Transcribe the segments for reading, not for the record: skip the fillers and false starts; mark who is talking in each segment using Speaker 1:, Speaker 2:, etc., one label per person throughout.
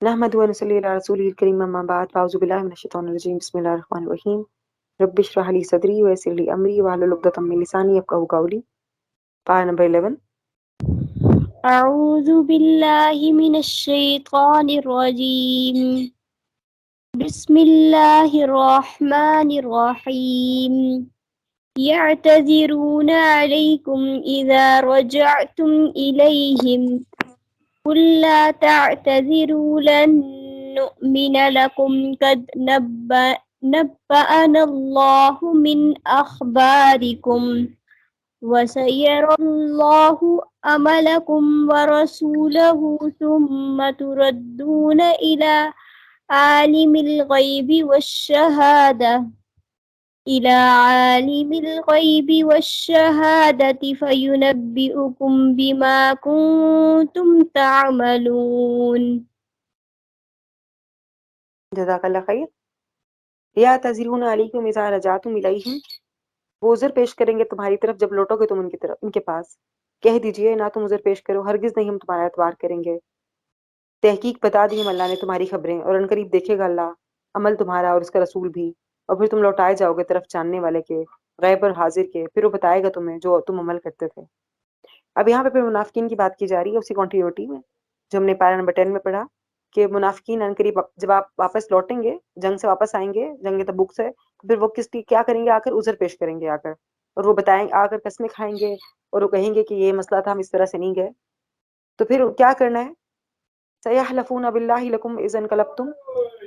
Speaker 1: نحمد ونصلي على رسوله الكريم أما بعد فأعوذ بالله من الشيطان الرجيم بسم الله الرحمن الرحيم رب اشرح لي صدري ويسر لي أمري واحلل عقدة من لساني يفقهوا قولي. Part number 11.
Speaker 2: أعوذ بالله من الشيطان الرجيم بسم الله الرحمن الرحيم يعتذرون عليكم إذا رجعتم إليهم قل لا تعتذروا لن نؤمن لكم قد نبأنا الله من أخباركم وسيرى الله عملكم ورسوله ثم تردون إلى عالم الغيب والشهادة فينبئكم بما كنتم تعملون.
Speaker 1: جزاک اللہ خیر. یعتذرون علیکم اذا رجعتم الیہم، وہ عذر پیش کریں گے تمہاری طرف جب لوٹو گے تم ان کے پاس. کہہ دیجئے نہ تم عذر پیش کرو، ہرگز نہیں ہم تمہارا اعتبار کریں گے. تحقیق بتا دی ہم اللہ نے تمہاری خبریں، اور عنقریب دیکھے گا اللہ عمل تمہارا اور اس کا رسول بھی، اور پھر تم لوٹائے جاؤ گے طرف جاننے والے کے، غیب اور حاضر کے، پھر وہ بتائے گا تمہیں جو تم عمل کرتے تھے. اب یہاں پہ پھر منافقین کی بات کی جا رہی ہے اسی کنٹینیوٹی میں جو ہم نے پارہ نمبر 10 میں پڑھا کہ منافقین عنقریب جب آپ واپس لوٹیں گے، جنگ سے واپس آئیں گے، جنگ تبوک سے، تو پھر وہ کیا کریں گے؟ آ کر عذر پیش کریں گے آ کر، اور وہ بتائیں آ کر قسمیں کھائیں گے، اور وہ کہیں گے کہ یہ مسئلہ تھا، ہم اس طرح سے نہیں گئے. تو پھر کیا کرنا ہے؟ سَيَحْلَفُونَ بِاللَّهِ لَكُمْ إِذَا انقلبتم،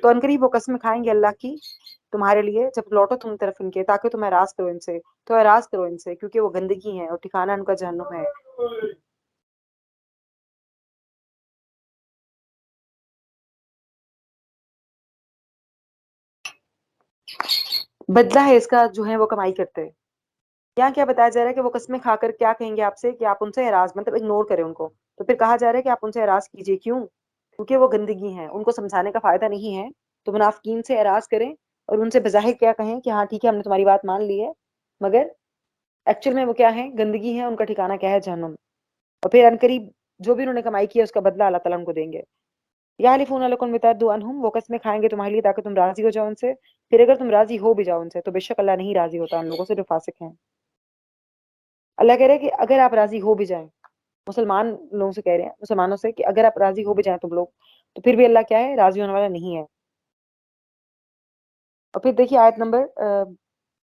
Speaker 1: تو عنقریب وہ قسم کھائیں گے اللہ کی تمہارے لیے جب لوٹو تم طرف ان کے، تاکہ تم اعراض کرو ان سے، تو اعراض کرو ان سے کیونکہ وہ گندگی ہیں اور ٹھکانہ ان کا جہنم ہے. بدلہ ہے اس کا جو ہے وہ کمائی کرتے ہیں. یہاں کیا بتایا جا رہا ہے کہ وہ قسمیں کھا کر کیا کہیں گے آپ سے کہ آپ ان سے اعراض مطلب اگنور کریں ان کو. تو پھر کہا جا رہا ہے کہ آپ ان سے اعراض کیجئے. کیوں؟ کیونکہ وہ گندگی ہیں، ان کو سمجھانے کا فائدہ نہیں ہے. تو منافقین سے اعراض کریں اور ان سے بظاہر کیا کہیں کہ ہاں ٹھیک ہے ہم نے تمہاری بات مان لی ہے، مگر ایکچوئل میں وہ کیا ہے؟ گندگی ہے، ان کا ٹھکانہ کیا ہے؟ جہنم. اور پھر عنقریب جو بھی انہوں نے کمائی کی ہے اس کا بدلہ اللہ تعالیٰ ان کو دیں گے. یحلفون لکم لترضوا عنہم، وہ قسمیں کھائیں گے تمہارے لیے تاکہ تم راضی ہو جاؤ ان سے. پھر اگر تم راضی ہو بھی جاؤ ان سے تو بے شک اللہ نہیں راضی ہوتا ان لوگوں سے جو فاسق ہیں. اللہ کہہ رہے ہیں کہ اگر آپ راضی ہو بھی جائیں، مسلمان لوگوں سے کہہ رہے ہیں، مسلمانوں سے، کہ اگر آپ راضی ہو بھی جائیں تم لوگ، تو پھر بھی اللہ کیا ہے؟ راضی ہونے والا نہیں ہے. اور پھر دیکھیے آیت نمبر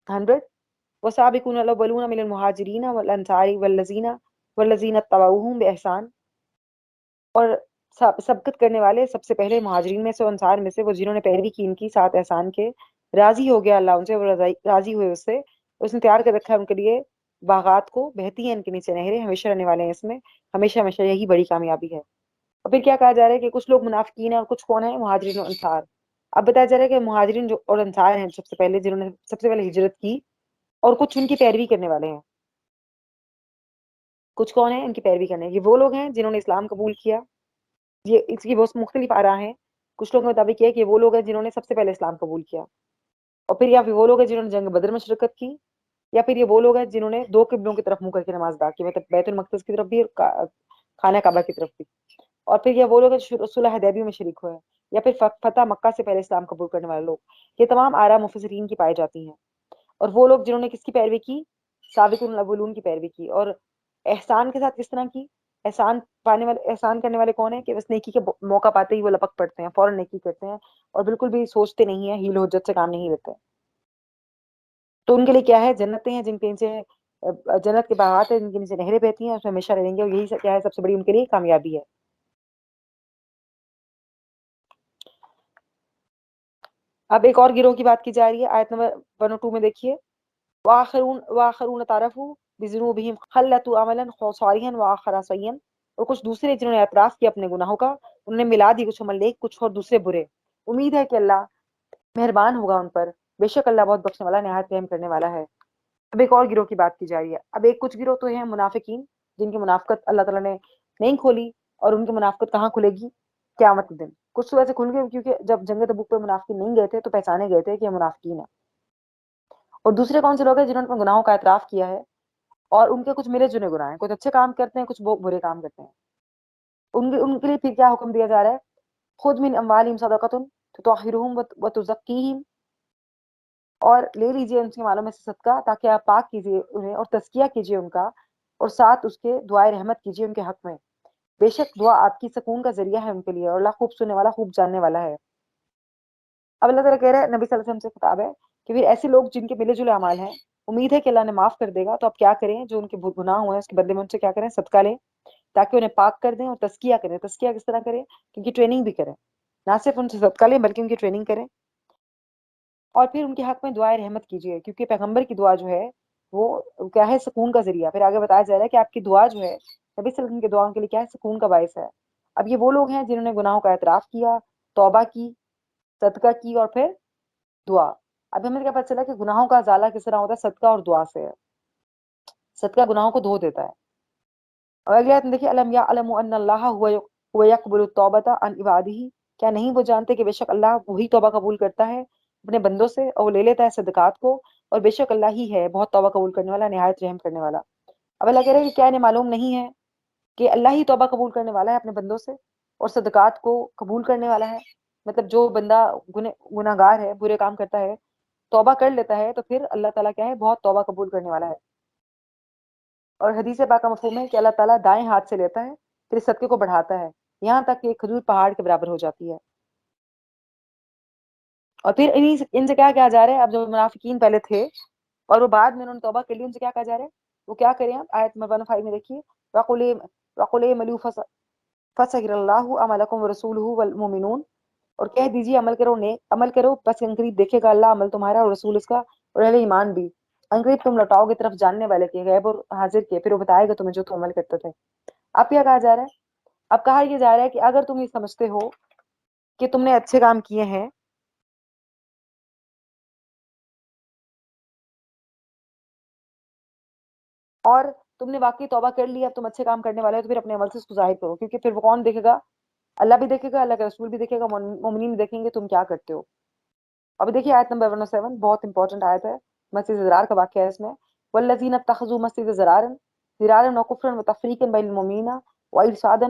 Speaker 1: 100، وَسَابِقُونَ الْأَوَّلُونَ مِنَ الْمُهَاجِرِينَ وَالْأَنصَارِ وَالَّذِينَ اتَّبَعُوهُم بِإِحْسَانٍ، اور سبقت کرنے والے سب سے پہلے مہاجرین میں سے، انصار میں سے، وہ جنہوں نے پیروی کی ان کی ساتھ احسان کے. راضی ہو گیا اللہ ان سے، وہ راضی ہوئے اس سے. اس نے تیار کر رکھا ہے ان کے لیے باغات کو، بہتی ہیں ان کے نیچے نہریں، ہمیشہ رہنے والے ہیں اس میں، ہمیشہ ہمیشہ. یہی بڑی کامیابی ہے. اور پھر کیا کہا جا رہا ہے کہ کچھ لوگ منافقین ہیں اور کچھ کون ہیں؟ مہاجرین و انصار. اب بتایا جا رہا ہے کہ مہاجرین جو اور انصار ہیں سب سے پہلے، جنہوں نے سب سے پہلے ہجرت کی، اور کچھ ان کی پیروی کرنے والے ہیں. کچھ کون ہیں ان کی پیروی کرنے؟ یہ وہ لوگ ہیں جنہوں نے اسلام قبول کیا. یہ اس کی بہت مختلف آراء ہیں. کچھ لوگ مطابق یہ کہ وہ لوگ ہیں جنہوں نے سب سے پہلے اسلام قبول کیا. اور پھر یا پھر وہ لوگ ہیں جنہوں نے جنگ بدر میں شرکت کی. یا پھر یہ وہ لوگ ہیں جنہوں نے دو قبلوں کی طرف منہ کر کے نماز ادا کی، مطلب بیت المقدس کی طرف بھی اور خانہ کعبہ کی طرف بھی. اور پھر یہ وہ لوگ ہیں صلح حدیبیہ میں شریک ہوئے. یا پھر فتح مکہ سے پہلے اسلام قبول کرنے والے لوگ. یہ تمام آراء مفسرین کی پائی جاتی ہیں. اور وہ لوگ جنہوں نے کس کی پیروی کی؟ سابقون الاولون کی پیروی کی. اور احسان کے ساتھ کس طرح کی؟ احسان پانے والے، احسان کرنے والے کون ہیں؟ کہ بس نیکی کے موقع پاتے ہی وہ لپک پڑتے ہیں، فوراً نیکی کرتے ہیں، اور بالکل بھی سوچتے نہیں ہیں، ہیل و حجت سے کام نہیں لیتے. تو ان کے لیے کیا ہے؟ جنتیں ہیں جن کے نیچے، جنت کے باغات ہیں جن کے نیچے نہریں بہتی ہیں، اس میں ہمیشہ رہیں گے. اور یہی کیا ہے؟ سب سے بڑی ان کے لیے کامیابی ہے. اب ایک اور گروہ کی بات کی جا رہی ہے آیت نمبر 102 میں. دیکھیے وآخرون تعرفوا بذنوبہم خلطوا عملا صالحا وآخر سیئا، اور کچھ دوسرے جنہوں نے اعتراف کیا اپنے گناہوں کا، انہوں نے ملا دی کچھ عمل نیک کچھ اور دوسرے برے. امید ہے کہ اللہ مہربان ہوگا ان پر، بے شک اللہ بہت بخشنے والا، نہایت رحم کرنے والا ہے. اب ایک اور گروہ کی بات کی جا رہی ہے. اب کچھ گروہ تو ہیں منافقین جن کی منافقت اللہ تعالیٰ نے نہیں کھولی، اور ان کی منافقت کہاں کھلے گی؟ قیامت کے دن. کچھ تو ویسے کھل گئے کیونکہ جب جنگ تبوک پہ منافقین نہیں گئے تھے تو پہچانے گئے تھے کہ یہ منافقین ہیں. اور دوسرے کون سے لوگ ہیں؟ جنہوں نے اپنے گناہوں کا اعتراف کیا ہے، اور ان کے کچھ ملے جنے گناہ ہیں، کچھ اچھے کام کرتے ہیں، کچھ برے کام کرتے ہیں. ان کے لیے پھر کیا حکم دیا جا رہا ہے؟ خود من اموالہم صدقۃ تطہرہم وتزکیہم، اور لے لیجیے ان کے مالوں میں سے صدقہ تاکہ آپ پاک کیجیے انہیں اور تزکیہ کیجیے ان کا، اور ساتھ اس کے دعائے رحمت کیجیے ان کے حق میں، بے شک دعا آپ کی سکون کا ذریعہ ہے ان کے لیے، اور اللہ خوب سننے والا خوب جاننے والا ہے۔ اب اللہ تعالیٰ کہہ رہے ہیں نبی صلی اللہ علیہ وسلم سے خطاب ہے کہ پھر ایسے لوگ جن کے ملے جلے اعمال ہیں، امید ہے کہ اللہ نے معاف کر دے گا، تو آپ کیا کریں، جو ان کے گناہ ہوئے ہیں اس کے بدلے میں ان سے کیا کریں، صدقہ لیں تاکہ انہیں پاک کر دیں، اور تزکیہ کریں۔ تزکیہ کس طرح کریں؟ کیونکہ ٹریننگ بھی کریں، نہ صرف ان سے صدقہ لیں بلکہ ان کی ٹریننگ کریں، اور پھر ان کے حق میں دعائے رحمت کیجیے، کیونکہ پیغمبر کی دعا جو ہے وہ کیا ہے، سکون کا ذریعہ۔ پھر آگے بتایا جا رہا ہے کہ آپ کی دعا جو ہے نبی صلی اللہ علیہ وسلم کی دعاؤں کے لیے کیا ہے، سکون کا باعث ہے۔ اب یہ وہ لوگ ہیں جنہوں نے گناہوں کا اعتراف کیا، توبہ کی، صدقہ کی، اور پھر دعا۔ اب ہمیں کیا پتہ چلا کہ گناہوں کا ازالہ کس طرح ہوتا ہے، صدقہ اور دعا سے ہے۔ صدقہ گناہوں کو دھو دیتا ہے۔ اور اگلی آیت میں دیکھیے، الم یعلم ان اللہ هو یقبل التوبۃ عن عبادہ، کیا نہیں وہ جانتے کہ بے شک اللہ وہی توبہ قبول کرتا ہے اپنے بندوں سے، اور وہ لے لیتا ہے صدقات کو، اور بے شک اللہ ہی ہے بہت توبہ قبول کرنے والا، نہایت رحم کرنے والا۔ اب اللہ کہہ رہے ہیں کہ کیا انہیں معلوم نہیں ہے کہ اللہ ہی توبہ قبول کرنے والا ہے اپنے بندوں سے، اور صدقات کو قبول کرنے والا ہے۔ مطلب جو بندہ گناہ گار ہے، برے کام کرتا ہے، توبہ کر لیتا ہے، تو پھر اللہ تعالیٰ کیا ہے، بہت توبہ قبول کرنے والا ہے۔ اور حدیث پاک کا مفہوم ہے کہ اللہ تعالیٰ دائیں ہاتھ سے لیتا ہے، پھر اس صدقے کو بڑھاتا ہے یہاں تک کہ ایک کھجور پہاڑ کے برابر ہو جاتی ہے۔ اور پھر ان سے کیا کہا جا رہا ہے، اب جو منافقین پہلے تھے اور وہ بعد میں انہوں نے توبہ کر لی، ان سے کیا کہا جا رہا ہے، وہ کیا کریں؟ آپ آیت نمبر 105 میں دیکھیے، وَقُلِ مَلُوا فَسَيَرَ اللَّهُ عَمَلَكُمْ وَرَسُولُهُ وَالْمُؤْمِنُونَ، اور کہہ دیجیے عمل کرو پس ان قریب دیکھے گا اللہ عمل تمہارا اور رسول اس کا اور اہل ایمان بھی، ان قریب تم لوٹاؤ گے طرف جاننے والے کے، غیب اور حاضر کے، پھر وہ بتائے گا تمہیں جو تم عمل کرتے تھے۔ اب کیا کہا جا رہا ہے؟ اب کہا یہ جا رہا ہے کہ اگر تم یہ سمجھتے ہو کہ تم نے اچھے کام کیے ہیں اور تم نے واقعی توبہ کر لی، اب تم اچھے کام کرنے والے ہو، تو پھر اپنے عمل سے اس کو ظاہر کرو، کیونکہ پھر وہ کون دیکھے گا؟ اللہ بھی دیکھے گا، اللہ کا رسول بھی دیکھے گا، مومنین بھی دیکھیں گے تم کیا کرتے ہو۔ اب دیکھیے آیت نمبر 107، بہت انپورٹنٹ آیت ہے، مسجد زرار کا واقعہ ہے اس میں۔ والذین اتخذوا مسجد ضرارا وکفرا وتفریقا بین المؤمنین وارصادا،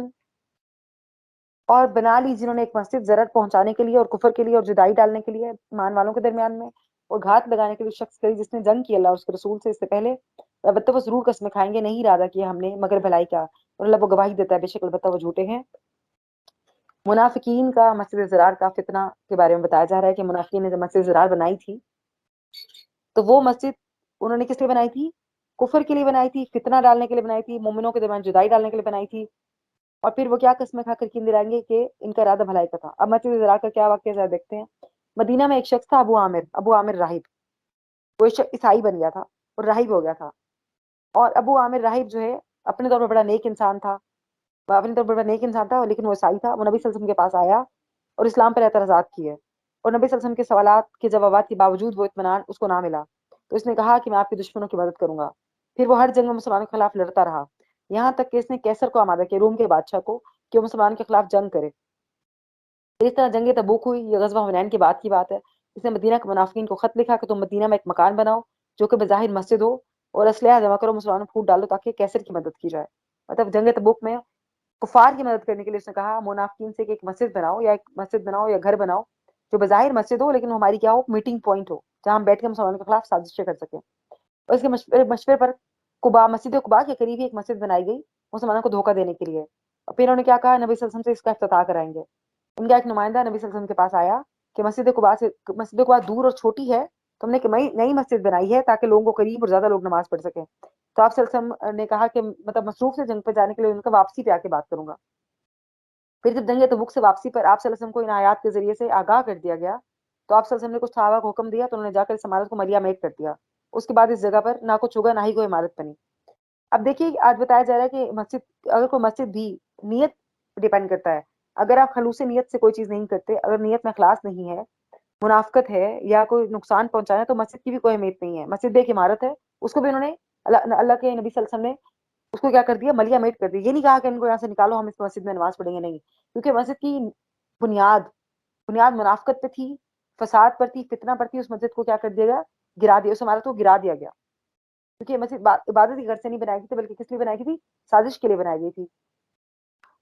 Speaker 1: اور بنا لی جنہوں نے ایک مسجد ضرر پہنچانے کے لیے اور کفر کے لیے اور جدائی ڈالنے کے لیے ایمان والوں کے درمیان میں، اور گھات لگانے کے لیے شخص کری جس نے جنگ کی اللہ اور اس کے رسول سے اس سے پہلے، البتہ وہ ضرور قسمیں کھائیں گے، نہیں ارادہ کیا ہم نے مگر بھلائی کا، اور اللہ وہ گواہی دیتا ہے بے شک البتہ وہ جھوٹے ہیں۔ منافقین کا مسجد زرار کا فتنہ کے بارے میں بتایا جا رہا ہے کہ منافقین نے جب مسجد زرار بنائی تھی تو وہ مسجد انہوں نے کس لیے بنائی تھی؟ کفر کے لیے بنائی تھی، فتنہ ڈالنے کے لیے بنائی تھی، مومنوں کے درمیان جدائی ڈالنے کے لیے بنائی تھی، اور پھر وہ کیا قسمیں کھا کر کین دلائیں گے کہ ان کا ارادہ بھلائی کا تھا۔ اب مسجد زرار کا کیا واقعہ ذرا دیکھتے ہیں۔ مدینہ میں ایک شخص تھا ابو عامر راہب، وہ عیسائی بن گیا تھا اور راہب ہو گیا تھا، اور ابو عامر راہب جو ہے اپنے طور پر بڑا نیک انسان تھا، لیکن وہ عیسائی تھا۔ وہ نبی صلی اللہ علیہ وسلم کے پاس آیا اور اسلام پر اعتراضات کیے، اور نبی صلی اللہ علیہ وسلم کے سوالات کے جوابات کے باوجود وہ اطمینان اس کو نہ ملا، تو اس نے کہا کہ میں آپ کے دشمنوں کی مدد کروں گا۔ پھر وہ ہر جنگ میں مسلمانوں کے خلاف لڑتا رہا، یہاں تک کہ اس نے کیسر کو آمادہ کیا، روم کے بادشاہ کو، کہ وہ مسلمان کے خلاف جنگ کرے۔ اس طرح جنگ تبوک ہوئی، یہ غزوہ حنین کے بعد کی بات ہے۔ اس نے مدینہ کے منافقین کو خط لکھا کہ تم مدینہ میں ایک مکان بناؤ جو کہ بظاہر مسجد ہو، اور اسلحہ جمع کرو، مسلمانوں کو پھوٹ ڈالو تاکہ کیسر کی مدد کی جائے۔ مطلب جنگ تبوک میں کفار کی مدد کرنے کے لیے اس نے کہا منافقین سے کہ ایک مسجد بناؤ، یا گھر بناؤ جو بظاہر مسجد ہو لیکن ہماری کیا ہو، میٹنگ پوائنٹ ہو، جہاں ہم بیٹھ کے مسلمانوں کے خلاف سازشیں کر سکیں۔ اور اس کے مشورے پر مسجد قباء کے قریب ہی ایک مسجد بنائی گئی مسلمانوں کو دھوکہ دینے کے لیے۔ اور پھر انہوں نے کیا کہا، نبی صلی اللہ علیہ وسلم سے اس کا افتتاح کرائیں گے۔ ان کا ایک نمائندہ نبی صلی اللہ علیہ وسلم کے پاس آیا کہ مسجد قباء دور اور چھوٹی ہے، تم نے نئی مسجد بنائی ہے تاکہ لوگوں کو قریب اور زیادہ لوگ نماز پڑھ سکیں۔ تو آپ صلی اللہ علیہ وسلم نے کہا کہ مطلب مصروف سے جنگ پہ جانے کے لیے ان کا واپسی پہ آ کے بات کروں گا۔ پھر جب جنگ تبوک سے واپسی پر آپ صلی اللہ علیہ وسلم کو ان آیات کے ذریعے سے آگاہ کر دیا گیا، تو آپ صلی اللہ علیہ وسلم نے کچھ صحابہ کو حکم دیا، تو انہوں نے جا کر اس عمارت کو ملیا میٹ کر دیا۔ اس کے بعد اس جگہ پر نہ کچھ ہوگا نہ ہی کوئی عمارت بنی۔ اب دیکھیے آج بتایا جا رہا ہے کہ اگر کوئی مسجد بھی نیت ڈیپینڈ کرتا ہے، اگر آپ خلوص نیت سے کوئی چیز نہیں کرتے، اگر نیت میں اخلاص نہیں ہے، منافقت ہے یا کوئی نقصان پہنچانا ہے، تو مسجد کی بھی کوئی اہمیت نہیں ہے۔ مسجد ایک عمارت ہے، اس کو بھی انہوں نے اللہ کے نبی صلی اللہ علیہ وسلم نے اس کو کیا کر دیا، ملیا میٹ کر دیا۔ یہ نہیں کہا کہ ان کو یہاں سے نکالو، ہم اس مسجد میں نماز پڑھیں گے، نہیں، کیونکہ مسجد کی بنیاد منافقت پہ تھی، فساد پر تھی، فتنہ پر تھی۔ اس مسجد کو کیا کر دیا گیا، گرا دیا، اس عمارت کو گرا دیا گیا، کیونکہ یہ مسجد عبادت کے گھر سے نہیں بنائی گئی تھی بلکہ کس لیے بنائی گئی تھی، سازش کے لیے بنائی گئی تھی۔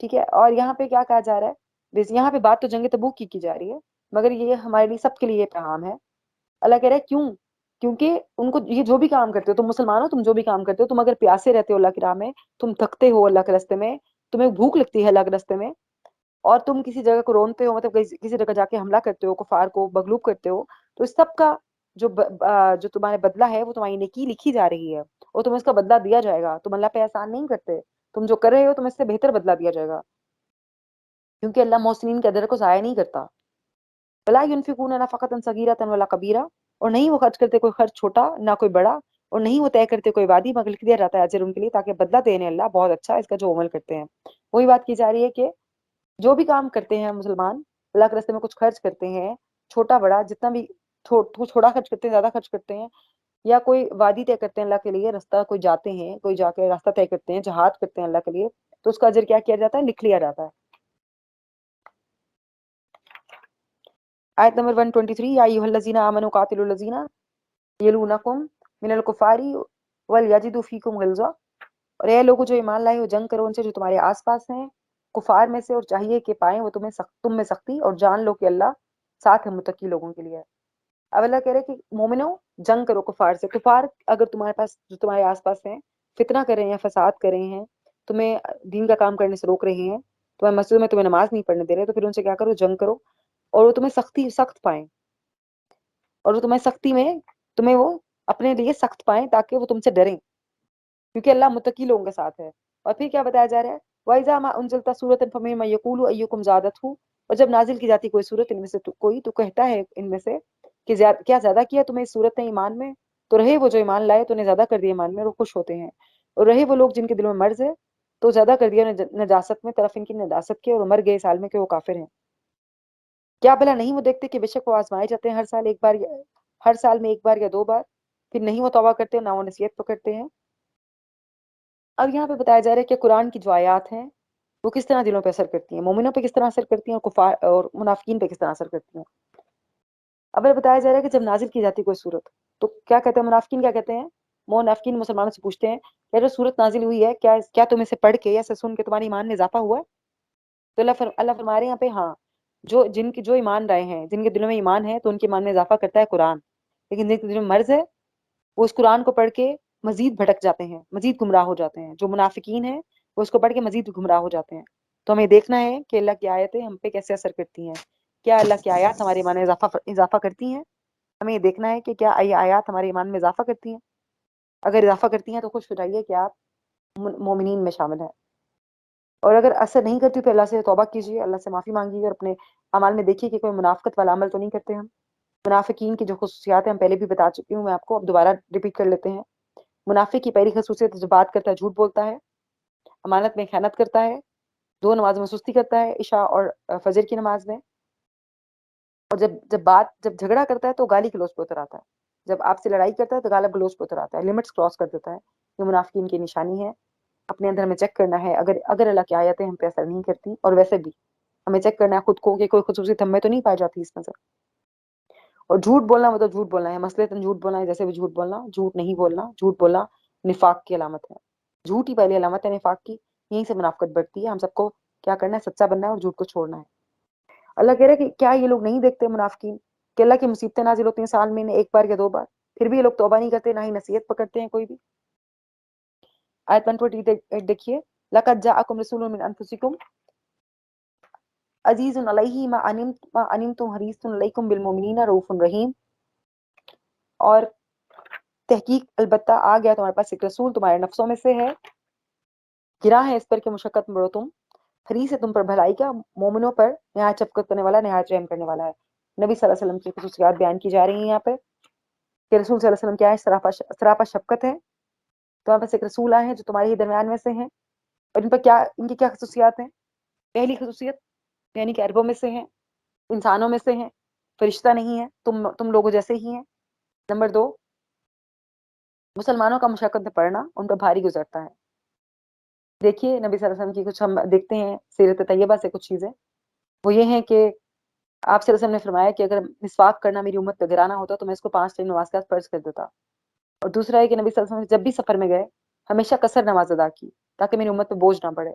Speaker 1: ٹھیک ہے. اور یہاں پہ کیا کہا جا رہا ہے؟ یہاں پہ بات تو جنگ تبوک کی جا رہی ہے، مگر یہ ہمارے لیے سب کے لیے پیغام ہے. اللہ کہہ رہا ہے کیوں؟ کیونکہ ان کو یہ جو بھی کام کرتے ہو تم مسلمان ہو، تم جو بھی کام کرتے ہو، تم اگر پیاسے رہتے ہو اللہ کی راہ میں، تم تھکتے ہو اللہ کے راستے میں، تمہیں بھوک لگتی ہے اللہ کے راستے میں، اور تم کسی جگہ کو رونتے ہو، مطلب کسی جگہ جا کے حملہ کرتے ہو، کفار کو مغلوب کرتے ہو، تو اس سب کا جو تمہارے بدلہ ہے وہ تمہاری نیکی لکھی جا رہی ہے، اور تمہیں اس کا بدلہ دیا جائے گا. تم اللہ پہ احسان نہیں کرتے، تم جو کر رہے ہو تم اس سے بہتر بدلہ دیا جائے گا، کیونکہ اللہ محسنین کے ادر کو ضائع نہیں کرتا. ولا ينفقون نفقة صغيرة ولا كبيرة، اور نہیں وہ خرچ کرتے کوئی خرچ چھوٹا نہ کوئی بڑا، اور نہیں وہ طے کرتے کوئی وادی مگر لکھ دیا جاتا ہے اجر ان کے لیے، تاکہ بدلہ دینے اللہ بہت اچھا اس کا جو عمل کرتے ہیں. وہی بات کی جا رہی ہے کہ جو بھی کام کرتے ہیں مسلمان، اللہ کے راستے میں کچھ خرچ کرتے ہیں، چھوٹا بڑا جتنا بھی، تھوڑا خرچ کرتے ہیں، زیادہ خرچ کرتے ہیں، یا کوئی وادی طے کرتے ہیں اللہ کے لیے، راستہ کوئی جاتے ہیں، کوئی جا کے راستہ طے کرتے ہیں، جہاد کرتے ہیں اللہ کے لیے، تو اس کا اجر کیا کیا جاتا ہے؟ لکھ لیا جاتا ہے. آیت نمبر 123، یا ایھا الذین آمنوا قاتلوا الذین یلونکم من الکفار ولیجدوا فیکم غلظہ، اور اے لوگوں جو ایمان لائے ہو، جنگ کرو ان سے جو تمہارے آس پاس ہیں کفار میں سے، اور چاہیے کہ پائیں وہ تم میں سختی، اور جان لو کہ اللہ ساتھ ہے متقی لوگوں کے لیے. اب اللہ کہہ رہے کہ مومنو جنگ کرو کفار سے. کفار اگر تمہارے پاس، جو تمہارے آس پاس ہیں، فتنہ کر رہے ہیں، فساد کر رہے ہیں، تمہیں دین کا کام کرنے سے روک رہے ہیں، تمہیں مسجد میں تمہیں نماز نہیں پڑھنے دے رہے، تو پھر ان سے کیا کرو؟ جنگ کرو، اور وہ تمہیں سخت پائیں، اور وہ تمہیں سختی میں تمہیں وہ اپنے لیے سخت پائیں تاکہ وہ تم سے ڈریں، کیونکہ اللہ متقی لوگوں کے ساتھ ہے. اور پھر کیا بتایا جا رہا ہے؟ وَإِذَا مَا أُنزِلَتْ سُورَةٌ فَمِنْهُم مَن يَقُولُ أَيُّكُمْ زَادَتْهُ، اور جب نازل کی جاتی کوئی صورت ان میں سے کوئی تو کہتا ہے ان میں سے کہ کیا زیادہ کیا تمہیں اس صورت نے ایمان میں؟ تو رہے وہ جو ایمان لائے تو انہیں زیادہ کر دیا ایمان میں، اور وہ خوش ہوتے ہیں. اور رہے وہ لوگ جن کے دلوں میں مرض ہے تو زیادہ کر دیا نجاست میں، طرف ان کی نجاست کے، اور مر گئے اس حال میں کہ وہ کافر ہیں. کیا بھلا نہیں وہ دیکھتے کہ بے شک وہ آزمائے جاتے ہیں ہر سال ایک بار، ہر سال میں ایک بار یا دو بار، پھر نہیں وہ توبہ کرتے، نہ وہ نصیحت پکڑتے ہیں. اب یہاں پہ بتایا جا رہا ہے کہ قرآن کی جو آیات ہیں وہ کس طرح دلوں پہ اثر کرتی ہیں، مومنوں پہ کس طرح اثر کرتی ہیں، اور کفار اور منافقین پہ کس طرح اثر کرتی ہیں. اب بتایا جا رہا ہے کہ جب نازل کی جاتی کوئی صورت تو کیا کہتے ہیں منافقین؟ کیا کہتے ہیں؟ منافقین مسلمانوں سے پوچھتے ہیں کہ جو صورت نازل ہوئی ہے کیا تم اسے پڑھ کے یا اسے سن کے تمہاری ایمان میں اضافہ ہوا ہے؟ تو اللہ فرما رہے ہیں یہاں پہ ہاں، جو ایمان رائے ہیں، جن کے دلوں میں ایمان ہے تو ان کے ایمان میں اضافہ کرتا ہے قرآن، لیکن جن کے دلوں میں مرض ہے وہ اس قرآن کو پڑھ کے مزید بھٹک جاتے ہیں، مزید گمراہ ہو جاتے ہیں. جو منافقین ہیں وہ اس کو پڑھ کے مزید گمراہ ہو جاتے ہیں. تو ہمیں دیکھنا ہے کہ اللہ کی آیتیں ہم پہ کیسے اثر کرتی ہیں. کیا اللہ کی آیات ہمارے ایمان میں اضافہ کرتی ہیں؟ ہمیں یہ دیکھنا ہے کہ کیا یہ آیات ہمارے ایمان میں اضافہ کرتی ہیں. اگر اضافہ کرتی ہیں تو خوش ہو جائیے کہ آپ مومنین میں شامل ہیں، اور اگر اثر نہیں کرتی تو اللہ سے توبہ کیجیے، اللہ سے معافی مانگیے، اور اپنے اعمال میں دیکھیے کہ کوئی منافقت والا عمل تو نہیں کرتے ہم. منافقین کی جو خصوصیات ہیں ہم پہلے بھی بتا چکی ہوں، میں آپ کو اب دوبارہ ریپیٹ کر لیتے ہیں. منافق کی پہلی خصوصیت جو بات کرتا ہے جھوٹ بولتا ہے، امانت میں خیانت کرتا ہے، دو نمازوں میں سستی کرتا ہے، عشاء اور فجر کی نماز میں، اور جب جھگڑا کرتا ہے تو گالی گلوچ پہ اتر آتا ہے، جب آپ سے لڑائی کرتا ہے تو گالی گلوچ پہ اتر آتا ہے، لمٹس کراس کر دیتا ہے. یہ منافقین کی نشانی ہے. اپنے اندر ہمیں چیک کرنا ہے، اگر اللہ کی آیتیں ہم پہ اثر نہیں کرتی، اور ویسے بھی ہمیں چیک کرنا ہے خود کو کہ کوئی خصوصیت ہم میں تو نہیں پائی جاتی اس نظر. اور جھوٹ بولنا مطلب جھوٹ بولنا ہے، مثلاً جھوٹ بولنا ہے، جیسے بھی جھوٹ بولنا، جھوٹ نہیں بولنا. جھوٹ بولنا نفاق کی علامت ہے، جھوٹ ہی پہلی علامت ہے نفاق کی. یہیں سے منافقت بڑھتی ہے. ہم سب کو کیا کرنا ہے؟ سچا بننا ہے اور جھوٹ کو چھوڑنا ہے. اللہ کہہ رہا ہے کہ کیا یہ لوگ نہیں دیکھتے منافقین کہ اللہ کی مصیبتیں نازل ہوتی ہیں سال میں ایک بار یا دو بار، پھر بھی یہ لوگ توبہ نہیں کرتے، نہ ہی نصیحت پکڑتے ہیں کوئی بھی. آیت 128 دیکھیے، لقد جاءکم رسول من انفسکم عزیز علیہ ما انتم حریص علیکم بالمؤمنین رؤوف رحیم. اور تحقیق البتہ آ گیا تمہارے پاس ایک رسول تمہارے نفسوں میں سے ہے، گرا ہے اس پر کہ مشقت میں پڑو تم، حریص ہے تم پر بھلائی کا، مومنوں پر نہایت شفقت کرنے والا، نہایت رحم کرنے والا ہے. نبی صلی اللہ علیہ وسلم کی خصوصیات بیان کی جا رہی ہیں یہاں پہ کہ رسول صلی اللہ علیہ وسلم کیا ہے؟ سراپا شفقت ہے. تمہارے پاس ایک رسول آئے ہیں جو تمہارے ہی درمیان میں سے ہیں، اور ان کی کیا خصوصیات ہیں؟ پہلی خصوصیت یعنی کہ عربوں میں سے ہیں، انسانوں میں سے ہیں، فرشتہ نہیں ہے، تم لوگوں جیسے ہی ہیں. نمبر 2، مسلمانوں کا مشقت میں پڑنا ان پر بھاری گزرتا ہے. دیکھیے نبی صلی اللہ علیہ وسلم کی کچھ ہم دیکھتے ہیں سیرت طیبہ سے کچھ چیزیں، وہ یہ ہیں کہ آپ صلی اللہ علیہ وسلم نے فرمایا کہ اگر مسواک کرنا میری امت پہ گرانا ہوتا تو میں اس کو 5 ٹائم نماز کے بعد فرض کر دیتا. اور دوسرا ہے کہ نبی صلی اللہ علیہ وسلم جب بھی سفر میں گئے ہمیشہ قصر نماز ادا کی تاکہ میری امت پہ بوجھ نہ پڑے.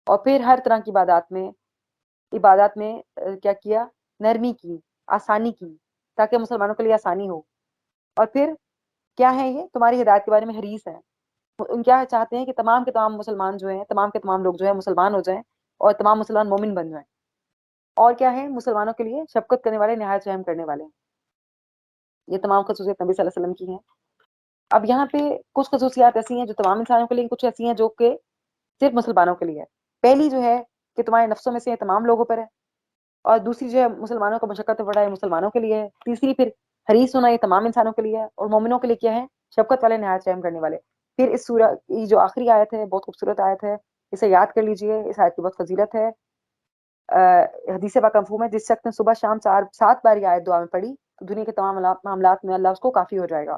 Speaker 1: اور پھر ہر طرح کی عبادات میں کیا کیا، نرمی کی، آسانی کی، تاکہ مسلمانوں کے لیے آسانی ہو۔ اور پھر کیا ہے، یہ تمہاری ہدایت کے بارے میں حریص ہے، ان کیا چاہتے ہیں کہ تمام کے تمام مسلمان جو ہیں، تمام کے تمام لوگ جو ہیں مسلمان ہو جائیں اور تمام مسلمان مومن بن جائیں۔ اور کیا ہے، مسلمانوں کے لیے شفقت کرنے والے، نہایت رحم کرنے والے ہیں۔ یہ تمام خصوصیت نبی صلی اللہ علیہ وسلم کی ہیں۔ اب یہاں پہ کچھ خصوصیات ایسی ہیں جو تمام انسانوں کے لیے، کچھ ایسی ہیں جو کہ صرف مسلمانوں کے لیے ہے۔ پہلی جو ہے کہ تمہارے نفسوں میں سے تمام لوگوں پر ہے، اور دوسری جو ہے مسلمانوں کو مشقت پڑا ہے، مسلمانوں کے لیے ہے۔ تیسری پھر حریص ہونا، یہ تمام انسانوں کے لیے ہے، اور مومنوں کے لیے کیا ہے، شفقت والے، نہایت رحم کرنے والے۔ پھر اس سورہ کی جو آخری آیت ہے بہت خوبصورت آیت ہے، اسے یاد کر لیجئے، اس آیت کی بہت فضیلت ہے۔ حدیث پاک مفہوم ہے، جس شخص نے صبح شام 7 بار یہ آیت دعا میں پڑھی تو دنیا کے تمام معاملات میں اللہ اس کو کافی ہو جائے گا۔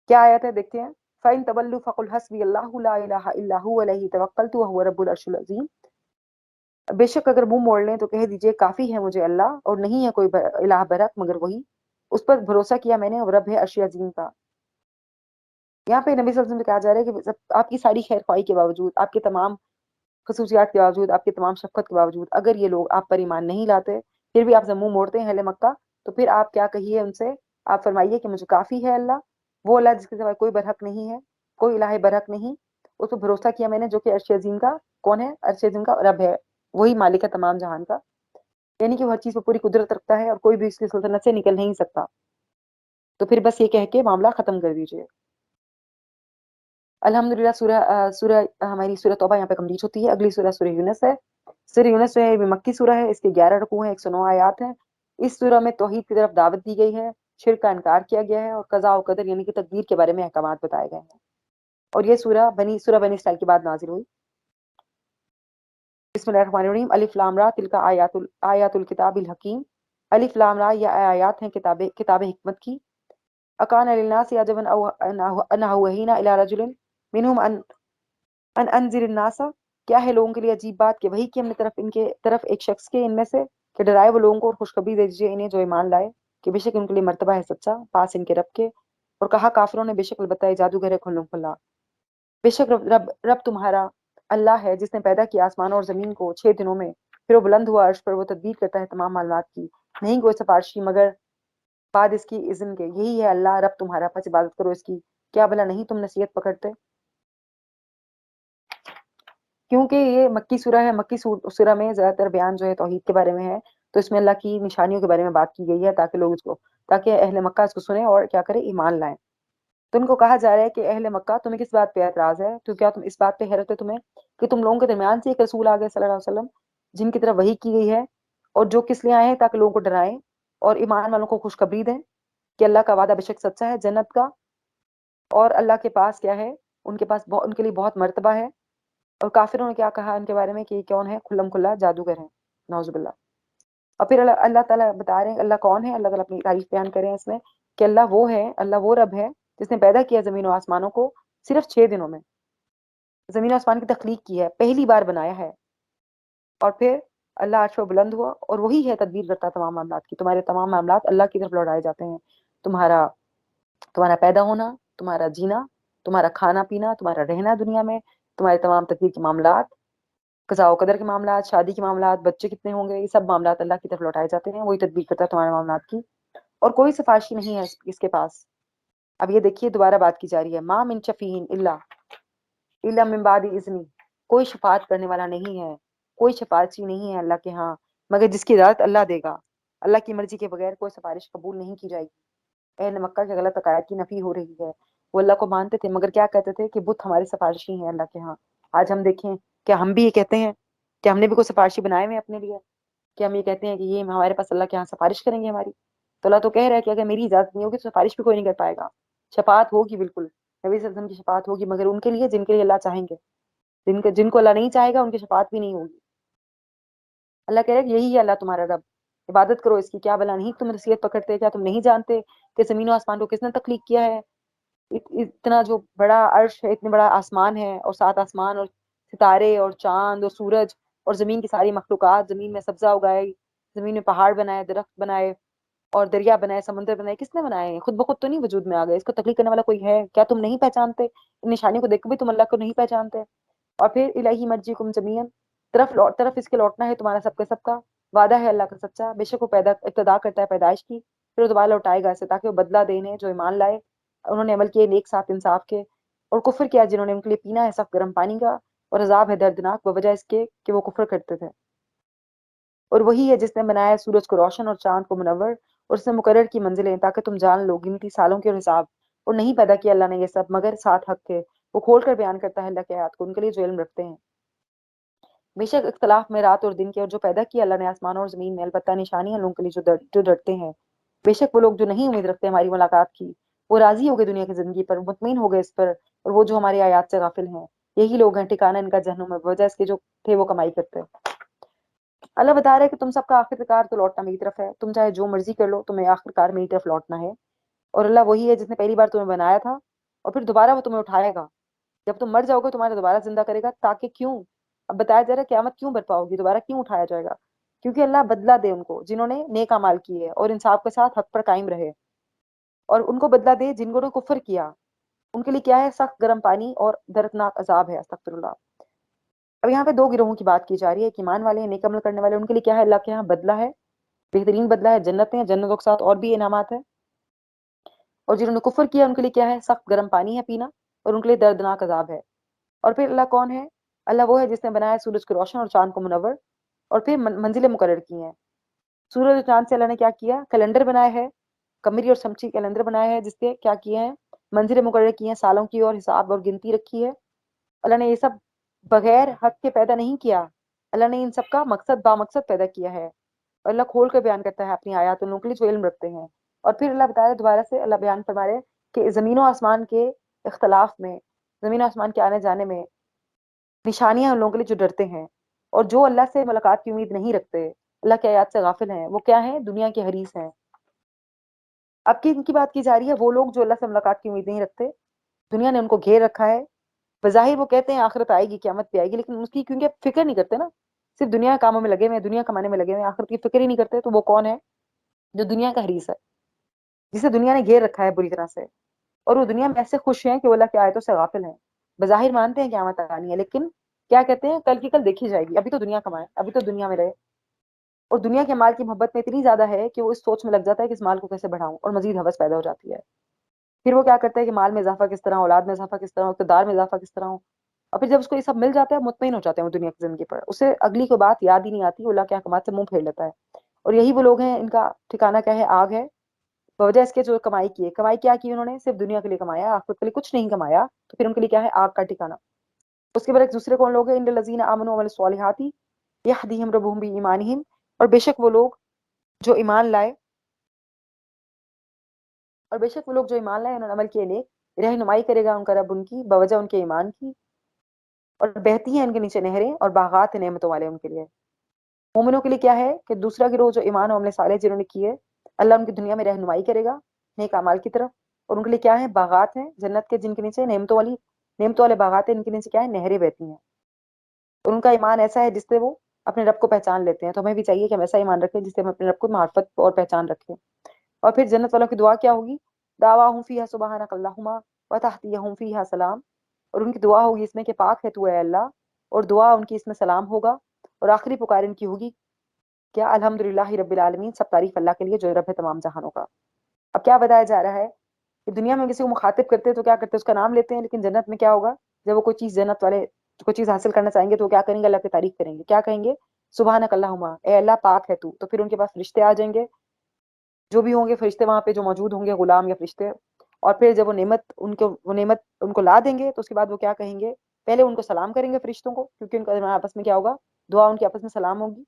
Speaker 1: کیا آیت ہے دیکھتے ہیں۔ فَإِن تَوَلُّوا فَقُلْ حَسْبِيَ اللَّهُ لَا إِلَٰهَ إِلَّا هُوَ عَلَيْهِ تَوَكَّلْتُ وَهُوَ رَبُّ الْعَرْشِ الْعَظِيمِ۔ بے شک اگر منہ موڑ لیں تو کہہ دیجئے کافی ہے مجھے اللہ، اور نہیں ہے کوئی الہ برحق مگر وہی، اس پر بھروسہ کیا میں نے، اور رب ہے عرش عظیم کا۔ یہاں پہ نبی صلی اللہ علیہ وسلم سے کہا جا رہا ہے کہ آپ کی ساری خیر خواہی کے باوجود، آپ کے تمام خصوصیات کے باوجود، آپ کے تمام شفقت کے باوجود، اگر یہ لوگ آپ پر ایمان نہیں لاتے، پھر بھی آپ سے منہ موڑتے ہیں اہل مکہ، تو پھر آپ کیا کہیے ان سے، آپ فرمائیے کہ مجھے کافی ہے اللہ، وہ اللہ جس کے سوا کوئی برحق نہیں ہے، کوئی الہ برحق نہیں، اس پر بھروسہ کیا میں نے، جو کہ عرش عظیم کا کون ہے، عرش عظیم کا رب ہے، وہی مالک ہے تمام جہان کا، یعنی کہ وہ ہر چیز پر پوری قدرت رکھتا ہے اور کوئی بھی اس کی سلطنت سے نکل نہیں سکتا۔ تو پھر بس یہ کہہ کے معاملہ ختم کر دیجئے۔ الحمدللہ سورہ ہماری سورہ توبہ یہاں پہ کمپلیٹ ہوتی ہے۔ اگلی سورہ سورہ یونس ہے۔ سورہ یونس جو ہے یہ مکی سورہ ہے، اس کے 11 رکوع ہیں، 109 آیات ہیں۔ اس سورہ میں توحید کی طرف دعوت دی گئی ہے، شرک کا انکار کیا گیا ہے، اور قضاء و قدر یعنی کہ تقدیر کے بارے میں احکامات بتائے گئے ہیں۔ اور یہ سورہ بنی اسرائیل کے بعد نازل ہوئی۔ بسم اللہ الرحمن الرحیم۔ الف لام را تلک آیات الکتاب الحکیم۔ الف لام را یہ آیات ہیں کتاب حکمت کی۔ اکان للناس عجبا ان اوحینا الی رجل منہم ان انذر الناس، کیا ہے لوگوں کے لیے عجیب بات کہ وہی کی ہم نے ان کے طرف ایک شخص کے ان میں سے، کہ ڈرائے وہ لوگوں کو اور خوشخبری دے دیجیے انہیں جو ایمان لائے، کہ بے شک ان کے لیے مرتبہ ہے سچا پاس ان کے رب کے۔ اور کہا کافروں نے بے شک البتہ یہ جادوگر ہے کھلم کھلا، بے شک رب تمہارا اللہ ہے جس نے پیدا کیا آسمانوں اور زمین کو 6 دنوں میں، پھر وہ بلند ہوا عرش پر، وہ تدبیر کرتا ہے تمام معاملات کی، نہیں کوئی سفارشی مگر بعد اس کی اذن کے، یہی ہے اللہ رب تمہارا، پس عبادت کرو اس کی، کیا بھلا نہیں تم نصیحت پکڑتے۔ کیونکہ یہ مکی سورہ ہے، مکی سورہ میں زیادہ تر بیان جو ہے توحید کے بارے میں ہے، تو اس میں اللہ کی نشانیوں کے بارے میں بات کی گئی ہے تاکہ لوگ تاکہ اہل مکہ اس کو سنیں اور کیا کریں، ایمان لائیں۔ تو ان کو کہا جا رہا ہے کہ اہل مکہ تمہیں کس بات پہ اعتراض ہے، تو کیا تم اس بات پہ حیرت ہے تمہیں کہ تم لوگوں کے درمیان سے ایک رسول آ گئے صلی اللہ علیہ وسلم جن کی طرف وحی کی گئی ہے، اور جو کس لیے آئے ہیں، تاکہ لوگوں کو ڈرائیں اور ایمان والوں کو خوشخبری دیں کہ اللہ کا وعدہ بے شک سچا ہے جنت کا، اور اللہ کے پاس کیا ہے، ان کے پاس ان کے لیے بہت مرتبہ ہے۔ اور کافروں نے کیا کہا ان کے بارے میں کہ یہ کون ہے، کھلم کھلا جادوگر ہیں، نعوذ باللہ۔ اور پھر اللہ تعالیٰ بتا رہے ہیں اللہ کون ہے، اللہ تعالیٰ اپنی تعریف بیان کریں اس میں کہ اللہ وہ ہے، اللہ وہ رب ہے جس نے پیدا کیا زمین و آسمانوں کو صرف 6 دنوں میں، زمین و آسمان کی تخلیق کی ہے، پہلی بار بنایا ہے، اور پھر اللہ عرش پر بلند ہوا، اور وہی ہے تدبیر کرتا تمام معاملات کی، تمہارے تمام معاملات اللہ کی طرف لوٹائے جاتے ہیں، تمہارا پیدا ہونا، تمہارا جینا، تمہارا کھانا پینا، تمہارا رہنا دنیا میں، تمہارے تمام تقدیر کے معاملات، قضاء و قدر کے معاملات، شادی کے معاملات، بچے کتنے ہوں گے، یہ سب معاملات اللہ کی طرف لوٹائے جاتے ہیں، وہی تدبیر کرتا ہے تمہارے معاملات کی، اور کوئی سفارشی نہیں ہے اس کے پاس۔ اب یہ دیکھیے دوبارہ بات کی جا رہی ہے، ما من شفیع الا من بعد اذن، کوئی شفاعت کرنے والا نہیں ہے، کوئی شفاعتی نہیں ہے اللہ کے ہاں مگر جس کی اجازت اللہ دے گا، اللہ کی مرضی کے بغیر کوئی سفارش قبول نہیں کی جائے گی۔ اہل مکہ کے غلط عقائد کی نفی ہو رہی ہے، وہ اللہ کو مانتے تھے مگر کیا کہتے تھے کہ بت ہمارے سفارشی ہیں اللہ کے ہاں۔ آج ہم دیکھیں کیا ہم بھی یہ کہتے ہیں کہ ہم نے بھی کوئی سفارشی بنائے ہوئے اپنے لیے، کہ ہم یہ کہتے ہیں کہ یہ ہمارے پاس اللہ کے ہاں سفارش کریں گے ہماری، تو اللہ تو کہہ رہا ہے کہ اگر میری اجازت نہیں ہوگی تو سفارش بھی کوئی نہیں کر پائے گا، شفاعت ہوگی بالکل، نبی صلی اللہ علیہ وسلم کی شفاعت ہوگی مگر ان کے لیے جن کے لیے اللہ چاہیں گے، جن کو اللہ نہیں چاہے گا ان کی شفاعت بھی نہیں ہوگی۔ اللہ کہہ رہا ہے کہ یہی ہے اللہ تمہارا رب، عبادت کرو اس کی، کیا بھلا نہیں تم نصیحت پکڑتے، کیا تم نہیں جانتے کہ زمین و آسمان کو کس نے تخلیق کیا ہے، اتنا جو بڑا عرش ہے، اتنا بڑا آسمان ہے، اور 7 آسمان اور ستارے اور چاند اور سورج اور زمین کی ساری مخلوقات، زمین میں سبزہ اگائے، زمین میں پہاڑ بنائے، درخت بنائے اور دریا بنائے، سمندر بنائے، کس نے بنائے ہیں؟ خود بخود تو نہیں وجود میں آ گئے، اس کو تخلیق کرنے والا کوئی ہے؟ کیا تم نہیں پہچانتے؟ ان نشانیوں کو دیکھ کے بھی تم اللہ کو نہیں پہچانتے؟ اور پھر الہی مرجعکم جمیعا، طرف اس کے لوٹنا ہے تمہارا سب کا سب کا، وعدہ ہے اللہ کا سچا، بے شک وہ پیدا ابتدا کرتا ہے پیدائش کی، پھر وہ دوبارہ لوٹائے گا اسے تاکہ وہ بدلہ دینے جو ایمان لائے، انہوں نے عمل کیے نیک ساتھ انصاف کے، اور کفر کیا جنہوں نے، ان کے لیے پینا ہے سخت گرم پانی کا، اور عذاب ہے دردناک بوجہ اس کے کہ وہ کفر کرتے تھے۔ اور وہی ہے جس نے بنایا سورج کو روشن اور چاند کو منور، اور اس نے مقرر کی منزلیں تاکہ تم جان لو گنتی سالوں کے اور حساب، اور نہیں پیدا کیا اللہ نے یہ سب مگر ساتھ حق کے، وہ کھول کر بیان کرتا ہے اللہ کے آیات کو ان کے لیے جو علم رکھتے ہیں۔ بے شک اختلاف میں رات اور دن کے، اور جو پیدا کیا اللہ نے آسمان اور زمین میں البتہ نشانیاں لوگوں کے لیے جو ڈرتے ہیں۔ بے شک وہ لوگ جو نہیں امید رکھتے ہماری ملاقات کی، وہ راضی ہو گئے دنیا کی زندگی پر، مطمئن ہو گئے اس پر، اور وہ جو ہماری آیات سے غافل ہیں، یہی لوگ ہیں ٹھکانہ ان کا جہنم میں، وجہ اس کے جو تھے وہ کمائی کرتے ہیں۔ اللہ بتا رہا ہے کہ تم سب کا آخر کار تو لوٹنا میری طرف ہے، تم چاہے جو مرضی کر لو، تمہیں آخر کار میری طرف لوٹنا ہے۔ اور اللہ وہی ہے جس نے پہلی بار تمہیں بنایا تھا، اور پھر دوبارہ وہ تمہیں اٹھائے گا، جب تم مر جاؤ گے تمہارے دوبارہ زندہ کرے گا، تاکہ کیوں، اب بتایا جا رہا ہے قیامت کیوں برپا ہوگی، دوبارہ کیوں اٹھایا جائے گا، کیونکہ اللہ بدلہ دے ان کو جنہوں نے نیک اعمال کیے اور انصاف کے ساتھ حق پر قائم رہے، اور ان کو بدلہ دے جن کو نے کفر کیا، ان کے لیے کیا ہے سخت گرم پانی اور دردناک عذاب ہے، استغفر اللہ۔ اب یہاں پہ دو گروہوں کی بات کی جا رہی ہے، ایک ایمان والے ہیں نیک عمل کرنے والے، ان کے لیے کیا ہے اللہ کے یہاں بدلہ ہے، بہترین بدلہ ہے، جنتیں ہیں، جنتوں کے ساتھ اور بھی انعامات ہیں، اور جنہوں نے کفر کیا ان کے لیے کیا ہے سخت گرم پانی ہے پینا، اور ان کے لیے دردناک عذاب ہے۔ اور پھر اللہ کون ہے؟ اللہ وہ ہے جس نے بنایا سورج کو روشن اور چاند کو منور، اور پھر منزلیں مقرر کی ہیں۔ سورج اور چاند سے اللہ نے کیا کیا؟ کیلنڈر بنایا ہے، قمری اور شمسی کیلنڈر بنایا ہے، جس سے کیا کیے ہیں منزلیں مقرر کی ہیں، سالوں کی اور حساب اور گنتی رکھی ہے۔ اللہ نے یہ سب بغیر حق کے پیدا نہیں کیا، اللہ نے ان سب کا مقصد بامقصد پیدا کیا ہے، اور اللہ کھول کر بیان کرتا ہے اپنی آیات ان لوگوں کے لیے جو علم رکھتے ہیں۔ اور پھر اللہ بتا رہے دوبارہ سے، اللہ بیان فرما رہے کہ زمین و آسمان کے اختلاف میں، زمین و آسمان کے آنے جانے میں نشانیاں ان لوگوں کے لیے جو ڈرتے ہیں، اور جو اللہ سے ملاقات کی امید نہیں رکھتے، اللہ کی آیات سے غافل ہیں، وہ کیا ہیں؟ دنیا کے حریص ہیں۔ اب کی ان کی بات کی جا رہی ہے وہ لوگ جو اللہ سے ملاقات کی امید نہیں رکھتے، دنیا نے ان کو گھیر رکھا ہے، بظاہر وہ کہتے ہیں آخرت آئے گی، قیامت بھی آئے گی، لیکن اس کی کیونکہ فکر نہیں کرتے نا، صرف دنیا کے کاموں میں لگے ہوئے ہیں، دنیا کمانے میں لگے ہوئے ہیں، آخرت کی فکر ہی نہیں کرتے، تو وہ کون ہے؟ جو دنیا کا حریص ہے، جسے دنیا نے گھیر رکھا ہے بری طرح سے، اور وہ دنیا میں ایسے خوش ہیں کہ وہ اللہ کی آیتوں سے غافل ہیں، بظاہر مانتے ہیں قیامت آنی ہے، لیکن کیا کہتے ہیں کل کی کل دیکھی جائے گی، ابھی تو دنیا کمائے، ابھی تو دنیا میں رہے، اور دنیا کے مال کی محبت میں اتنی زیادہ ہے کہ وہ اس سوچ میں لگ جاتا ہے کہ اس مال کو کیسے بڑھاؤں، اور مزید ہوس پیدا ہو جاتی ہے۔ پھر وہ کیا کرتا ہے کہ مال میں اضافہ کس طرح، اولاد میں اضافہ کس طرح، اقتدار میں اضافہ کس طرح ہو، اور پھر جب اس کو یہ سب مل جاتا ہے مطمئن ہو جاتے ہیں وہ دنیا کی زندگی پر، اسے اگلی کوئی بات یاد ہی نہیں آتی، وہ اللہ کے احکامات سے منہ پھیر لیتا ہے۔ اور یہی وہ لوگ ہیں ان کا ٹھکانہ کیا ہے؟ آگ ہے، بوجہ اس کے جو کمائی کی ہے، کمائی کیا کی انہوں نے؟ صرف دنیا کے لیے کمایا، آخرت کے لیے کچھ نہیں کمایا، تو پھر ان کے لیے کیا ہے؟ آگ کا ٹھکانہ۔ اس کے بعد ایک دوسرے کون لوگ ہیں؟ ان الذین آمنوا وعملوا الصالحات یہدیہم ربہم بایمانہم، اور بے شک وہ لوگ جو ایمان لائے، اور بے شک وہ لوگ جو ایمان لائے انہوں نے عمل کیے نیک، رہنمائی کرے گا ان کا رب ان کی بوجہ ان کے ایمان کی، اور بہتی ہیں ان کے نیچے نہریں، اور باغات ہیں نعمتوں والے ان کے لیے۔ مومنوں کے لیے کیا ہے کہ دوسرا گروہ جو ایمان اور عمل صالح جنہوں نے کیے، اللہ ان کی دنیا میں رہنمائی کرے گا نیک اعمال کی طرف، اور ان کے لیے کیا ہے؟ باغات ہیں جنت کے، جن کے نیچے نعمتوں والے باغات ہیں، ان کے نیچے کیا ہے؟ نہریں بہتی ہیں، اور ان کا ایمان ایسا ہے جس سے وہ اپنے رب کو پہچان لیتے ہیں۔ تو ہمیں بھی چاہیے کہ ہم ایسا ایمان رکھیں جس سے ہم اپنے رب کو معرفت اور پہچان رکھیں۔ اور پھر جنت والوں کی دعا کیا ہوگی؟ دعواہم فیہا سبحانک اللہم وتحیہم فیہا سلام، اور ان کی دعا ہوگی اس میں کہ پاک ہے تو اے اللہ، اور دعا ان کی اس میں سلام ہوگا، اور آخری پکار ان کی ہوگی کیا؟ الحمدللہ رب العالمین، سب تعریف اللہ کے لیے جو رب ہے تمام جہانوں کا۔ اب کیا بتایا جا رہا ہے کہ دنیا میں کسی کو مخاطب کرتے ہیں تو کیا کرتے ہیں؟ اس کا نام لیتے ہیں، لیکن جنت میں کیا ہوگا؟ جب وہ کوئی چیز جنت والے کوئی چیز حاصل کرنا چاہیں گے تو وہ کیا کریں گے؟ اللہ کی تعریف کریں گے، کیا کہیں گے؟ سبحانک اللہم، اے اللہ پاک ہے تو پھر ان کے پاس فرشتے آ جائیں گے، جو بھی ہوں گے فرشتے وہاں پہ جو موجود ہوں گے، غلام یا فرشتے، اور پھر جب وہ نعمت ان کو لا دیں گے تو اس کے بعد وہ کیا کہیں گے؟ پہلے ان کو سلام کریں گے فرشتوں کو، کیونکہ ان کا آپس میں کیا ہوگا؟ دعا ان کے آپس میں سلام ہوگی،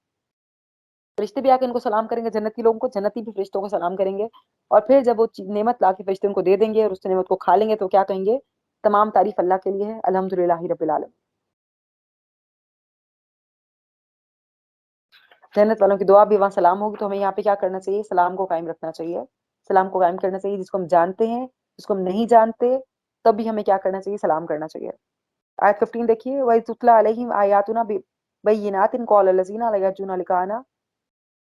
Speaker 1: فرشتے بھی آ کے ان کو سلام کریں گے، جنتی لوگوں کو، جنتی بھی فرشتوں کو سلام کریں گے، اور پھر جب وہ نعمت لا کے فرشتے ان کو دے دیں گے اور اس نعمت کو کھا لیں گے تو کیا کہیں گے؟ تمام تعریف اللہ کے لیے ہے، الحمدللہ رب العالمین۔ جنت والوں کی دعا بھی وہاں سلام ہوگی، تو ہمیں یہاں پہ کیا کرنا چاہیے؟ سلام کو قائم رکھنا چاہیے، سلام کو قائم کرنا چاہیے، جس کو ہم جانتے ہیں، جس کو ہم نہیں جانتے، تب بھی ہمیں کیا کرنا چاہیے؟ سلام کرنا چاہیے۔ آیت 15 دیکھیے، وَإِذْ تُتْلَىٰ عَلَيْهِمْ آيَاتُنَا بَيِّنَاتٍ قَالَ الَّذِينَ لَا يَرْجُونَ لِقَاءَنَا،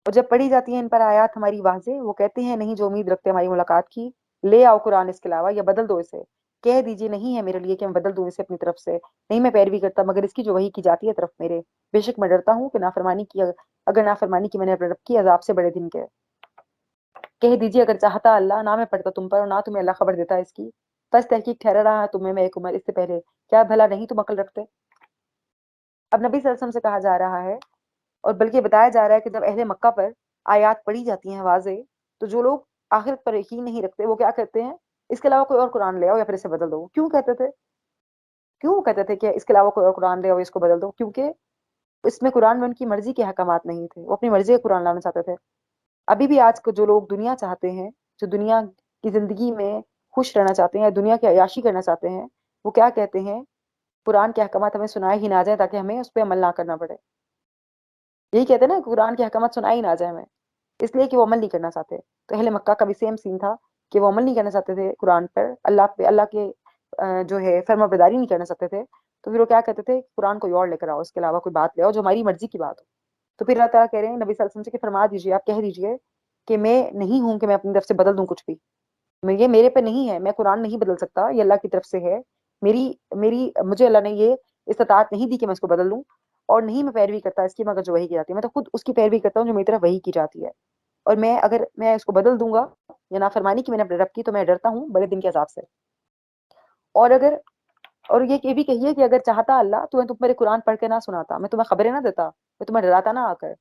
Speaker 1: اور جب پڑھی جاتی ہیں ان پر آیات ہماری واضح، وہ کہتے ہیں نہیں جو امید رکھتے ہماری ملاقات کی، لے آؤ قرآن اس کے علاوہ، یا بدل دو اسے، کہہ دیجیے نہیں ہے میرے لیے کہ میں بدل دوں اسے اپنی طرف سے، نہیں میں پیروی کرتا مگر اس کی جو وحی کی جاتی ہے طرف میرے، بے شک میں ڈرتا ہوں کہ نافرمانی کی، اگر نافرمانی کی میں نے اپنے رب کی، عذاب سے بڑے دن کے۔ کہہ دیجیے اگر چاہتا اللہ نہ میں پڑھتا تم پر اور نہ تمہیں اللہ خبر دیتا اس کی، بس تحقیق ٹھہرا رہا ہے تمہیں میں ایک عمر اس سے پہلے، کیا بھلا نہیں تم عقل رکھتے؟ اب نبی صلی اللہ علیہ وسلم سے کہا جا رہا ہے اور بلکہ بتایا جا رہا ہے کہ جب اہل مکہ پر آیات پڑھی جاتی ہیں واضح، تو جو لوگ آخرت پر یقین نہیں رکھتے وہ کیا کرتے ہیں، اس کے علاوہ کوئی اور قرآن لے آؤ یا پھر اسے بدل دو۔ کیوں کہتے تھے، کیوں کہتے تھے کہ اس کے علاوہ کوئی اور قرآن لے آؤ اس کو بدل دو؟ کیونکہ اس میں قرآن میں ان کی مرضی کے احکامات نہیں تھے، وہ اپنی مرضی کا قرآن لانا چاہتے تھے۔ ابھی بھی آج کو جو لوگ دنیا چاہتے ہیں، جو دنیا کی زندگی میں خوش رہنا چاہتے ہیں، دنیا کی عیاشی کرنا چاہتے ہیں، وہ کیا کہتے ہیں، قرآن کے احکامات ہمیں سنائے ہی نہ جائیں تاکہ ہمیں اس پہ عمل نہ کرنا پڑے۔ یہی کہتے ہیں نا قرآن کے احکامات سنائے ہی نہ جائیں ہمیں، اس لیے کہ وہ عمل نہیں کرنا چاہتے۔ تو اہل مکہ کا بھی سیم سین تھا کہ وہ عمل نہیں کرنا چاہتے تھے قرآن پر، اللہ پہ، اللہ کے جو ہے فرما برداری نہیں کرنا چاہتے تھے۔ تو پھر وہ کیا کہتے تھے، قرآن کوئی اور لے کر آؤ، اس کے علاوہ کوئی بات لے آؤ جو ہماری مرضی کی بات ہو۔ تو پھر اللہ تعالیٰ کہہ رہے ہیں نبی صلی اللہ علیہ وسلم سے کہ فرما دیجیے، آپ کہہ دیجیے کہ میں نہیں ہوں کہ میں اپنی طرف سے بدل دوں کچھ بھی، یہ میرے پہ نہیں ہے، میں قرآن نہیں بدل سکتا، یہ اللہ کی طرف سے ہے، مجھے اللہ نے یہ استطاعت نہیں دی کہ میں اس کو بدل دوں، اور نہیں میں پیروی کرتا اس کی مگر جو وحی کی جاتی ہے، میں تو خود اس کی پیروی کرتا ہوں جو میری طرف وحی کی جاتی ہے، اور میں اگر میں اس کو بدل دوں گا یا نافرمانی کی میں نے اپنے رب کی تو میں ڈرتا ہوں بڑے دن کے عذاب سے۔ اور یہ بھی کہیے کہ اگر چاہتا اللہ تو میں تم میرے قرآن پڑھ کے نہ سناتا، میں تمہیں خبریں نہ دیتا، میں تمہیں ڈراتا نہ آ کر،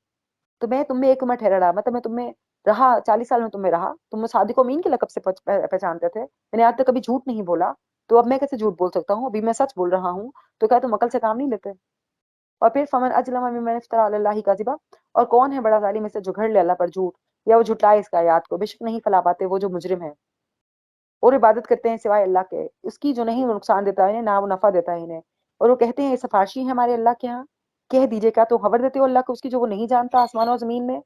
Speaker 1: تو میں تم میں ایک عمر ٹھہرا رہا، مطلب میں تم میں رہا، 40 سال میں تم میں رہا، تم صادق امین کے لقب سے پہچانتے تھے، میں نے آج تک کبھی جھوٹ نہیں بولا، تو اب میں کیسے جھوٹ بول سکتا ہوں، ابھی میں سچ بول رہا ہوں، تو کیا تم عقل سے کام نہیں لیتے؟ اور پھر فمن اجلم ممن افترى علی اللہ کذبا، اور کون ہے بڑا ظالم سے جو گھڑ لے اللہ پر جھوٹ یا وہ جھٹلائے اس کی آیات کو، بے شک نہیں پلا پاتے وہ جو مجرم ہے اور عبادت کرتے ہیں سوائے اللہ کے، اس کی جو نہیں وہ نقصان دیتا ہے انہیں، نہ وہ نفع دیتا ہے انہیں، اور وہ کہتے ہیں یہ سفارشی ہے ہمارے اللہ کے ہاں۔ کہہ دیجئے کیا تو خبر دیتے ہو اللہ کو اس کی جو وہ نہیں جانتا، آسمان و زمین میں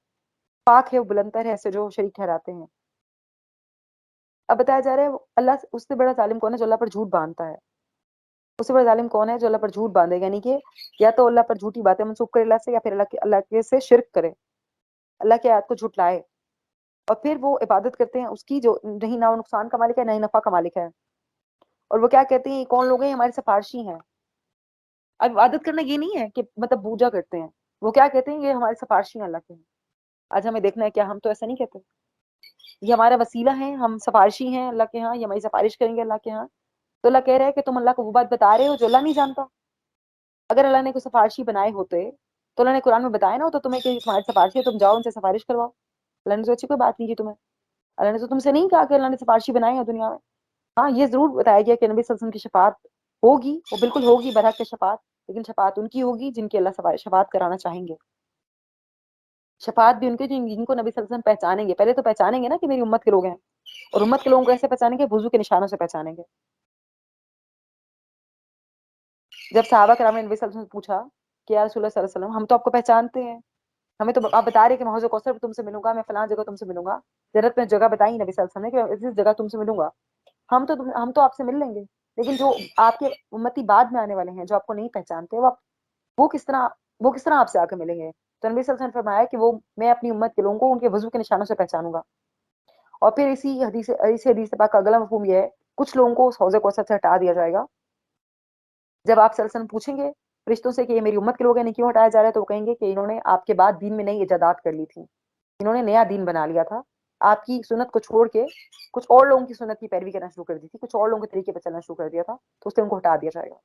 Speaker 1: پاک ہے وہ بلندر ہے ایسے جو شریک ٹھہراتے ہیں۔ اب بتایا جا رہا ہے اللہ اس سے بڑا ظالم کون ہے جو اللہ پر جھوٹ باندھتا ہے، اس سے بڑا ظالم کون ہے جو اللہ پر جھوٹ باندھے، یعنی کہ یا تو اللہ پر جھوٹی باتیں منسوخ کرے اللہ سے، یا پھر اللہ کے سے شرک کرے، اللہ کی آیات کو جھٹلائے، اور پھر وہ عبادت کرتے ہیں اس کی جو نہیں نہ وہ نقصان کا مالک ہے نہ ہی نفع کا مالک ہے، اور وہ کیا کہتے ہیں یہ کون لوگ ہیں، ہمارے سفارشی ہیں۔ اب عبادت کرنا یہ نہیں ہے کہ مطلب پوجا کرتے ہیں، وہ کیا کہتے ہیں یہ ہمارے سفارشی ہیں اللہ کے ہیں۔ آج ہمیں دیکھنا ہے کیا ہم تو ایسا نہیں کہتے، یہ ہمارا وسیلہ ہے، ہم سفارشی ہیں اللہ کے ہاں، یہ ہماری سفارش کریں گے اللہ کے ہاں۔ تو اللہ کہہ رہا ہے کہ تم اللہ کو وہ بات بتا رہے ہو جو اللہ نہیں جانتا۔ اگر اللہ نے کوئی سفارشی بنائے ہوتے تو اللہ نے قرآن میں بتایا نہ ہوتا تمہیں کہ تمہارے سفارشی ہے، تم جاؤ ان سے سفارش کرواؤ۔ اللہ نے تو اچھی کوئی بات نہیں کی تمہیں، اللہ نے تو تم سے نہیں کہا کہ اللہ نے سفارشی بنائے ہیں دنیا میں۔ ہاں یہ ضرور بتایا گیا کہ نبی صلی اللہ علیہ وسلم کی شفاعت ہوگی، وہ بالکل ہوگی برحق شفاعت، لیکن شفاعت ان کی ہوگی جن کی اللہ شفاعت کرانا چاہیں گے، شفاعت بھی ان کے جن کو نبی صلی اللہ علیہ وسلم پہچانیں گے، پہلے تو پہچانیں گے نا کہ میری امت کے لوگ ہیں، اور امت کے لوگوں کو ایسے پہچانیں گے وضو کے نشانوں سے پہچانیں گے۔ جب صحابہ کرام نے نبی صلی اللہ علیہ وسلم سے پوچھا کہ یا رسول اللہ صلی اللہ علیہ وسلم ہم تو آپ کو پہچانتے ہیں، ہمیں تو آپ بتا رہے کہ میں حوض کوثر پہ تم سے ملوں گا، میں فلاں جگہ تم سے ملوں گا، جنت میں جگہ بتائی نبی صلی اللہ علیہ وسلم نے کہ اس جگہ تم سے ملوں گا، ہم تو آپ سے مل لیں گے، لیکن جو آپ کے امتی بعد میں آنے والے ہیں جو آپ کو نہیں پہچانتے وہ کس طرح آپ سے آ کے ملیں گے؟ تو نبی صلی اللہ علیہ وسلم نے فرمایا کہ وہ میں اپنی امت کے لوگوں کو ان کے وضو کے نشانوں سے پہچانوں گا۔ اور پھر اسی حدیث پاک کا اگلا مفہوم یہ ہے کچھ لوگوں کو اس حوض کوثر سے ہٹا دیا جائے گا۔ جب آپ صلی اللہ علیہ وسلم پوچھیں گے فرشتوں سے کہ یہ میری امت کے لوگ ہیں کیوں ہٹایا جا رہا ہے، تو وہ کہیں گے کہ انہوں نے آپ کے بعد دین میں نئی ایجادات کر لی تھی، انہوں نے نیا دین بنا لیا تھا، آپ کی سنت کو چھوڑ کے کچھ اور لوگوں کی سنت کی پیروی کرنا شروع کر دی تھی، کچھ اور لوگوں کے طریقے پہ چلنا شروع کر دیا تھا، تو اس سے ان کو ہٹا دیا جائے گا۔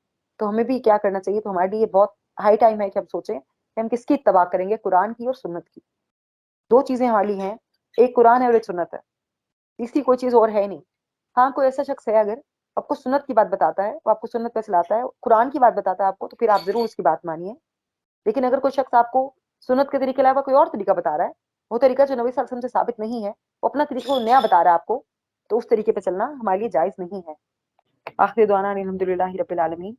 Speaker 1: تو ہمیں بھی کیا کرنا چاہیے، تو ہمارے لیے بہت ہائی ٹائم ہے کہ ہم سوچیں کہ ہم کس کی اتباع کریں گے، قرآن کی اور سنت کی۔ دو چیزیں ہمارے لیے ہیں، ایک قرآن ہے اور ایک سنت ہے، تیسری کوئی چیز اور ہے نہیں۔ ہاں کوئی ایسا شخص ہے اگر آپ کو سنت کی بات بتاتا ہے، وہ آپ کو سنت پہ چلاتا ہے، قرآن کی بات بتاتا ہے آپ کو، تو پھر آپ ضرور اس کی بات مانیے۔ لیکن اگر کوئی شخص آپ کو سنت کے طریقے کے علاوہ کوئی اور طریقہ بتا رہا ہے، وہ طریقہ جو نبی صلی اللہ علیہ وسلم سے ثابت نہیں ہے، وہ اپنا طریقہ کو نیا بتا رہا ہے آپ کو، تو اس طریقے پہ چلنا ہمارے لیے جائز نہیں ہے۔ آخر دعوانا الحمدللہ رب العالمین۔